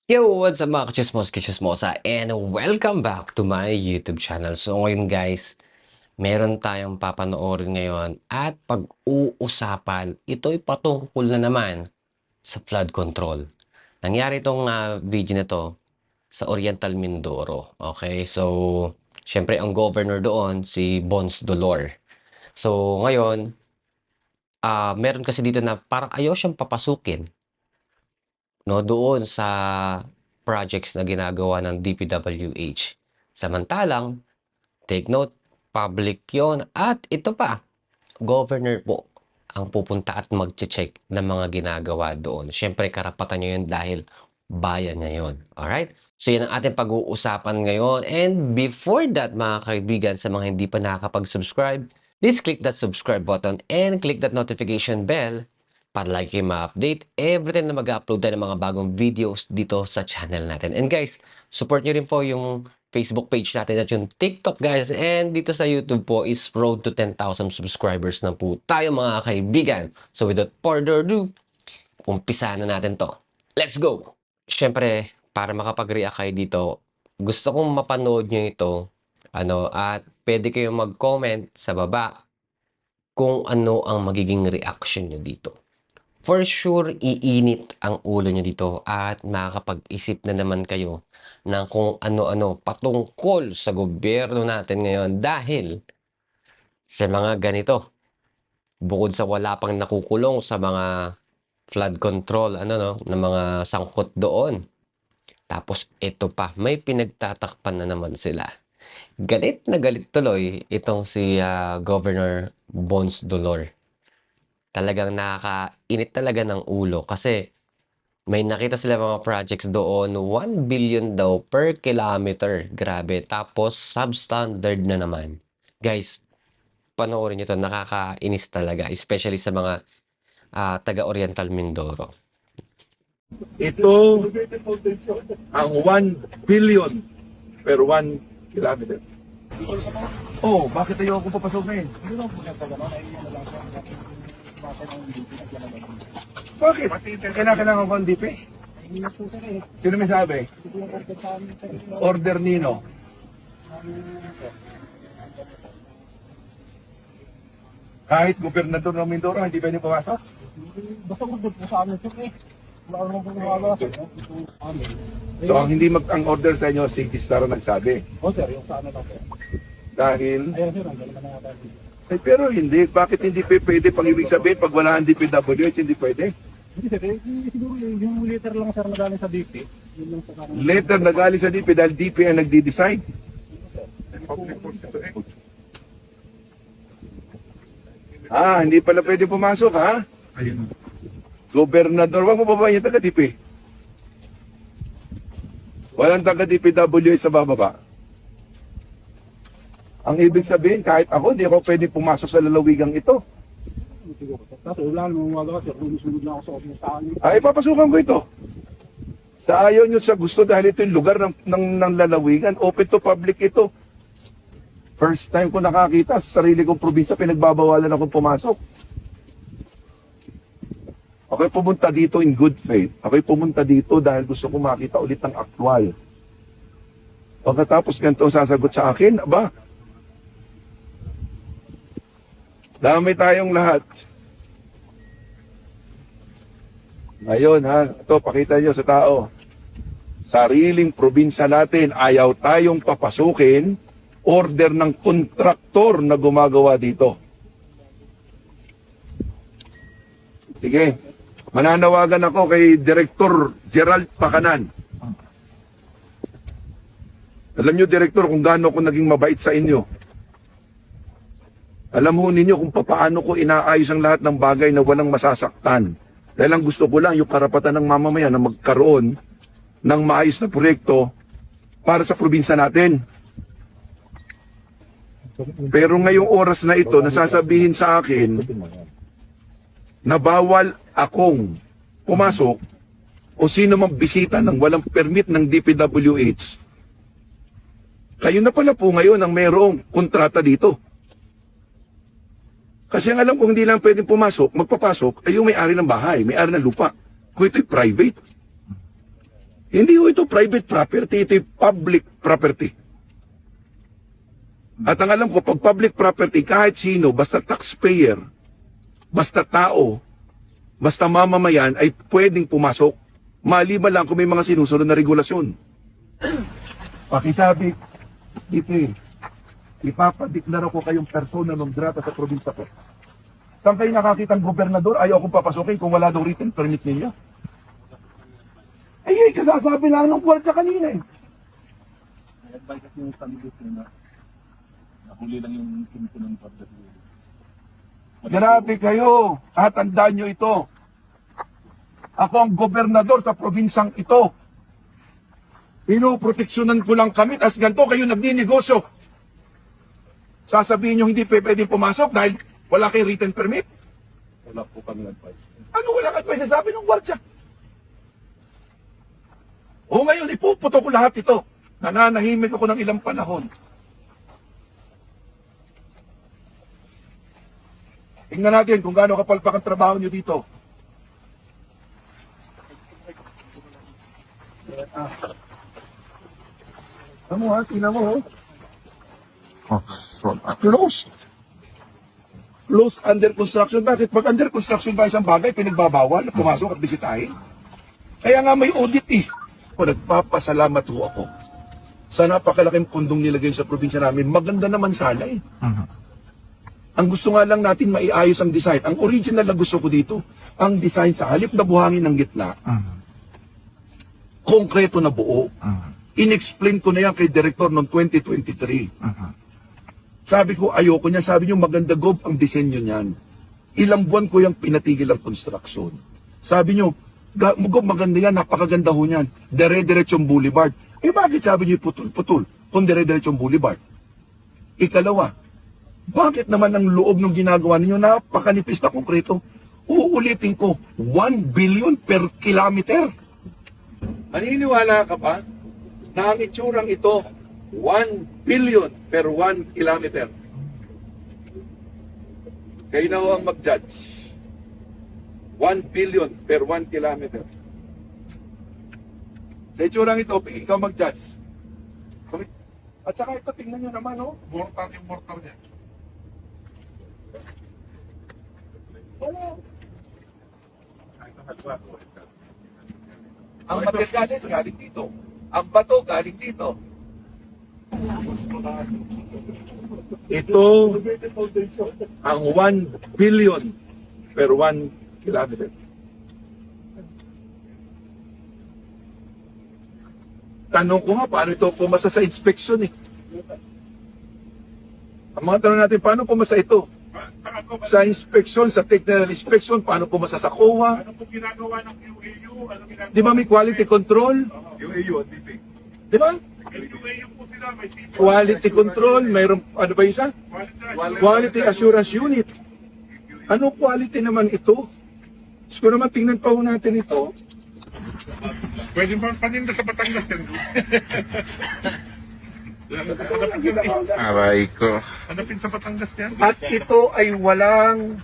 Yo, what's up mga kachismos, kachismosa, and welcome back to my YouTube channel. So ngayon guys, meron tayong papanoorin ngayon at pag-uusapan, ito'y patungkol na naman sa flood control. Nangyari itong video na to sa Oriental Mindoro. Okay, so syempre ang governor doon si Bons Dolor. So ngayon, meron kasi dito na parang ayaw siyang papasukin, no, doon sa projects na ginagawa ng DPWH. Samantalang, take note, public yon at ito pa, governor po ang pupunta at mag-check ng mga ginagawa doon. Siyempre, karapatan nyo yun dahil bayan niya yun. Alright? So, yan ang ating pag-uusapan ngayon. And before that, mga kaibigan, sa mga hindi pa nakakapag-subscribe, please click that subscribe button and click that notification bell para lagi kayo ma-update every time na mag-upload tayo ng mga bagong videos dito sa channel natin. And guys, support nyo rin po yung Facebook page natin at yung TikTok guys. And dito sa YouTube po is road to 10,000 subscribers na po tayo mga kaibigan. So without further ado, umpisa na natin to. Let's go! Siyempre, para makapag-react kayo dito, gusto kong mapanood nyo ito at pwede kayong mag-comment sa baba kung ano ang magiging reaction nyo dito. For sure, iinit ang ulo nyo dito at makakapag-isip na naman kayo ng kung ano-ano patungkol sa gobyerno natin ngayon dahil sa mga ganito. Bukod sa wala pang nakukulong sa mga flood control, ng mga sangkot doon. Tapos ito pa, may pinagtatakpan na naman sila. Galit na galit tuloy itong si Governor Bons Dolor. Talagang nakakainit talaga ng ulo kasi may nakita sila mga projects doon, 1 billion daw per kilometer. Grabe. Tapos substandard na naman. Guys, panoorin nyo to, nakakainis talaga, especially sa mga taga-Oriental Mindoro. Ito ang 1 billion per 1 kilometer. Oh, bakit ayaw ako papasokin? Bakit? Kailangan ko ang DP? Sino may sabi? Order nino? Kahit gobernador ng Mindoro, hindi pwede pumasok? Basta order po sa amin, sir eh. Wala naman po gumagawa, sir. So ang hindi ang order sa inyo, City Star ang nagsabi. O sir, yung sa ano lang, sir. Dahil, Ayun, sir, ang galing na natin. pero hindi. Bakit hindi pwede? Pang ibig sabihin, pag wala ang DPWH, hindi pwede. Hindi, sir, siguro yung letter lang, sir, na galing sa DP. Yun lang sa parang... Letter na galing sa DP dahil DP ang nagdi-decide. Hindi pala pwede pumasok, ha? Gobernador, wag mo babae yung taga-DP. Walang taga-DPWH sa bababa. Ang ibig sabihin, kahit ako, hindi ako pwede pumasok sa lalawigang ito. Siguro, sir. Tapos wala naman gumagawa, sir. Sumusunod na ako sa amin. Ay, papasukan ko ito. Sa ayaw nyo sa gusto dahil ito yung lugar ng lalawigan. Open to public ito. First time ko nakakita sa sarili kong probinsya, pinagbabawalan akong pumasok. Ako'y pumunta dito in good faith. Ako'y pumunta dito dahil gusto ko makita ulit ng aktwal. Pagkatapos ganito sasagot sa akin, aba, damay tayong lahat. Ngayon ito pakita nyo sa tao. Sariling probinsya natin, ayaw tayong papasukin, order ng kontraktor na gumagawa dito. Sige, mananawagan ako kay Director Gerald Pacanan. Alam nyo, Director, kung gaano ko naging mabait sa inyo. Alam ho ninyo kung paano ko inaayos ang lahat ng bagay na walang masasaktan. Dahil ang gusto ko lang yung karapatan ng mamamayan na magkaroon ng maayos na proyekto para sa probinsya natin. Pero ngayong oras na ito, nasasabihin sa akin na bawal akong pumasok o sino mang bisita ng walang permit ng DPWH. Kayo na pala po ngayon ang mayroong kontrata dito. Kasi ang alam ko hindi lang pwedeng magpapasok ay yung may-ari ng bahay, may-ari ng lupa. Kung ito'y private. Hindi ho ito private property, ito public property. At ang alam ko, pag public property, kahit sino, basta taxpayer, basta tao, basta mamamayan, ay pwedeng pumasok. Maliban lang kung may mga sinusunod na regulasyon. Pakisabi, ipapadeklara ko kayong persona non grata sa probinsya ko. Saan kayo nakakitang gobernador, ayaw akong papasukin kung wala daw written permit ninyo? Ay, kasasabi lang ng kwarta kanina eh. Nag-advise kasi yung kanilip na nahuli lang yung kinto ng kwarta. Grabe kayo, at tandaan nyo ito. Ako ang gobernador sa probinsyang ito. Pinoproteksyonan ko lang kami, tas ganito kayo nagninegosyo. Sasabihin nyo hindi pwedeng pumasok dahil wala kayong written permit? Wala po kami advice. Ano walang advice? Sabi ng gwardya. O ngayon, ipuputo ko lahat ito. Nananahimik ako ng ilang panahon. Tingnan natin kung gaano kapalpak ang trabaho nyo dito. Tama ha, tingnan mo. Closed. Closed under construction. Bakit? Pag under construction ba isang bagay, pinagbabawal na pumasok at bisitahin? Kaya nga may audit eh. O nagpapasalamat ho ako sa napakalaking pundong nilagay sa probinsya namin. Maganda naman sana eh. Ang gusto nga lang natin maiayos ang design. Ang original na gusto ko dito, ang design sa halip na buhangin ng gitna, konkreto na buo. In-explain ko na yan kay Director noong 2023. Sabi ko, ayoko niya. Sabi niyo, maganda Gob ang disenyo niyan. Ilang buwan ko yung pinatigil ang construction. Sabi niyo, Gob, maganda yan, napakaganda ho niyan. Dire-diretsong boulevard. Eh bakit sabi niyo putol-putol kung dire-diretsong boulevard? Ikalawa, bakit naman ang loob ng ginagawa ninyo napakanipis na konkreto? Uulitin ko, 1 billion per kilometer. Maniniwala ka pa na ang itsurang ito, 1 billion per 1 kilometer? Kayo na ho ang mag-judge. 1 billion per 1 kilometer. Sa itsurang ito, ikaw mag-judge. At saka ito, tingnan nyo naman, oh. Mortar yung mortar niya. Wala. Ang materialis galing dito. Ang bato galing dito. Ito ang 1 billion per 1 kilometer. Tanong ko nga, paano ito pumasa sa inspection eh? Ang mga tanong natin, paano pumasa ito? Sa inspection, sa technical inspection, paano pumasa sa COA? Ano po ginagawa ng UAU? Ano ginagawa? Di ba may quality control? UAU, DP. Di ba? UAU po sila, may CP. Quality control, mayroon, ano ba isa? Quality assurance unit. Ano quality naman ito? Gusto naman tingnan pa ho natin ito. Pwede ba paninda sa Batangas yan? Aray ko. Hanapin sa Batangas yan? At ito ay walang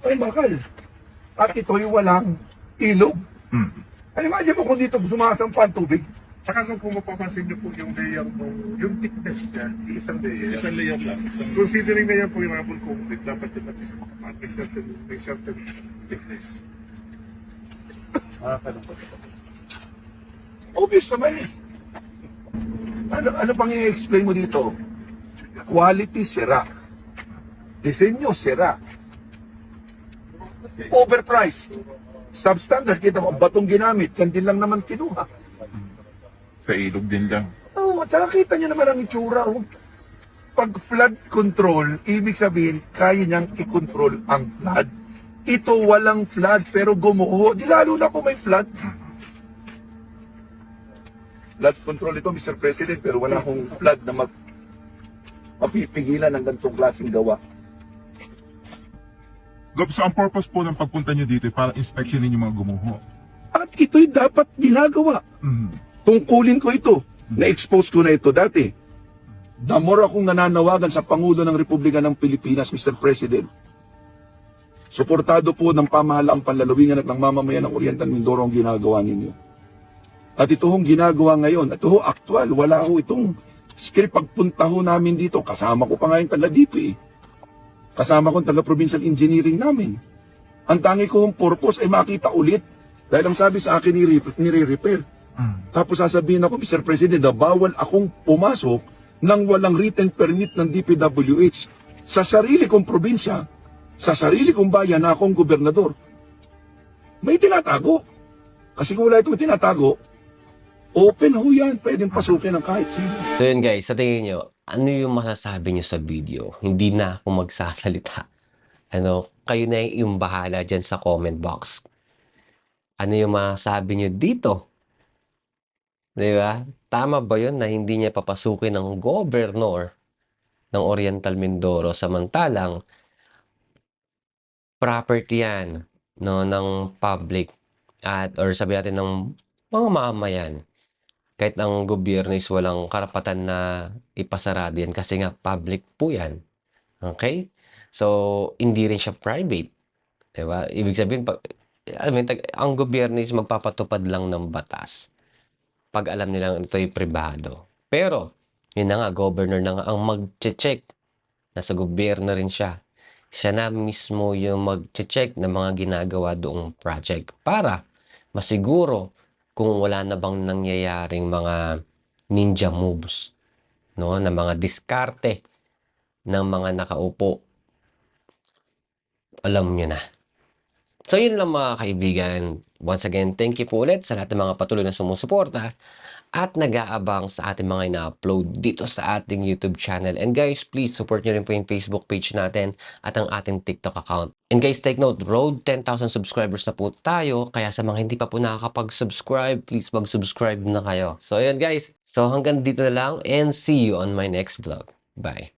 ay bakal. At ito ay walang ilog. Ay, imagine mo kung dito sumasampa ang tubig. Saka kung mapapansin niyo po yung layer mo, yung thickness niya, isang layer. Isang layer lang. Considering na yan po yung rubble concrete, dapat yung at least may certain thickness. Obvious naman eh. Ano pang i-explain mo dito? Quality, sira. Disenyo, sira. Overpriced. Substandard, kita mo, ang batong ginamit, yan din lang naman kinuha. Sa ilog din lang. Oh, at saka kita nyo naman ang itsura. Oh. Pag flood control, ibig sabihin, kaya niyang i-control ang flood. Ito walang flood, pero gumuho. Di lalo na kung may flood. Flood control ito, Mr. President, pero wala akong flood na mapipigilan ng ganitong klaseng gawa. Gob, so ang purpose po ng pagpunta nyo dito para inspectionin yung mga gumuho. At ito'y dapat ginagawa. Tungkulin ko ito. Na-expose ko na ito dati. The more akong nananawagan sa Pangulo ng Republika ng Pilipinas, Mr. President. Suportado po ng pamahalaang panlalawingan at ng mamamayan ng Oriental Mindoro ang ginagawa ninyo. At ito hong ginagawa ngayon, at ito ho actual, wala ho itong script pagpunta ho namin dito. Kasama ko pa nga yung taga-DP. Kasama ko yung taga-provincial engineering namin. Ang tangi ko hong purpose ay makita ulit. Dahil ang sabi sa akin, nire-repair. Tapos sasabihin ako, Mr. President, na bawal akong pumasok nang walang written permit ng DPWH sa sarili kong probinsya, sa sarili kong bayan na akong gobernador. May tinatago. Kasi kung wala itong tinatago, open ho yan. Pwedeng pasukin ng kahit sino. So yun guys, sa tingin nyo, ano yung masasabi nyo sa video? Hindi na ako magsasalita. Kayo na yung bahala dyan sa comment box. Ano yung masasabi nyo dito? Diba? Tama ba yun na hindi niya papasukin ng gobernador ng Oriental Mindoro samantalang property yan, no, ng public or sabi natin ng mga mamayan. Kahit ang gobyerno is walang karapatan na ipasarado yan kasi nga public po yan. Okay? So, hindi rin siya private. Diba? Ibig sabihin, ang gobyerno is magpapatupad lang ng batas pag alam nilang ito'y pribado. Pero, yun na nga, governor na nga ang mag-check. Nasa gobyerno rin siya. Siya na mismo yung mag-check ng mga ginagawa doong project para masiguro kung wala na bang nangyayaring mga ninja moves, no, na mga diskarte ng mga nakaupo. Alam nyo na. So, yun lang mga kaibigan. Once again, thank you po ulit sa lahat ng mga patuloy na sumusuporta at nag-aabang sa ating mga ina-upload dito sa ating YouTube channel. And guys, please support nyo rin po yung Facebook page natin at ang ating TikTok account. And guys, take note, road 10,000 subscribers na po tayo. Kaya sa mga hindi pa po nakakapag-subscribe, please mag-subscribe na kayo. So, yun guys. So, hanggang dito na lang and see you on my next vlog. Bye.